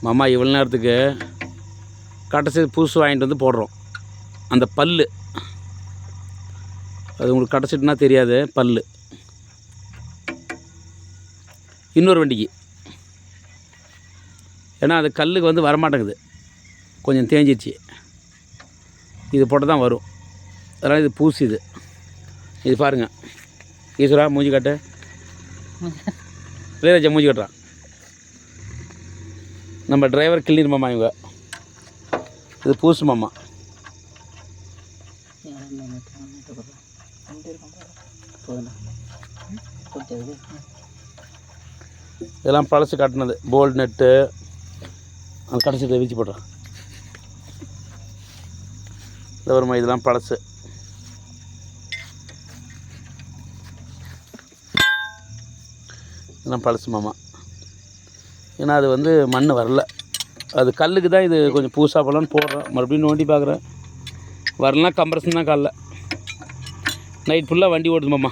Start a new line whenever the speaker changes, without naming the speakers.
மாமா இவ்வளோ நேரத்துக்கு கடைசி புதுசு வாங்கிட்டு வந்து போடுறோம். அந்த பல் அது உங்களுக்கு கிடச்சிட்டுனா தெரியாது. பல் இன்னொரு வண்டிக்கு, ஏன்னா அது கல்லுக்கு வந்து வரமாட்டேங்குது, கொஞ்சம் தேஞ்சிடுச்சு. இது போட்டு தான் வரும். அதனால் இது பூசி இது பாருங்கள். ஈஸ்வரா மூஞ்சி காட்டு. இளையராஜா மூஞ்சி காட்டுறான். நம்ம டிரைவர் கிளீன் மாமா. இவங்க இது பூசு மாமா. இதெல்லாம் பழசு காட்டினது. போல்ட் நெட்டு அந்த கடைசி வீச்சு போடுறான். இந்த வருமா இதெல்லாம் பழசு. இதெல்லாம் பழசு மாமா. ஏன்னா அது வந்து மண் வரல, அது கல்லுக்கு தான் இது கொஞ்சம் பூசா போலான்னு போடுறோம். மறுபடியும் நோண்டி பார்க்குறேன். வரலாம் கம்ப்ரஷன் தான் காலைல நைட் ஃபுல்லாக வண்டி ஓடுது மாமா.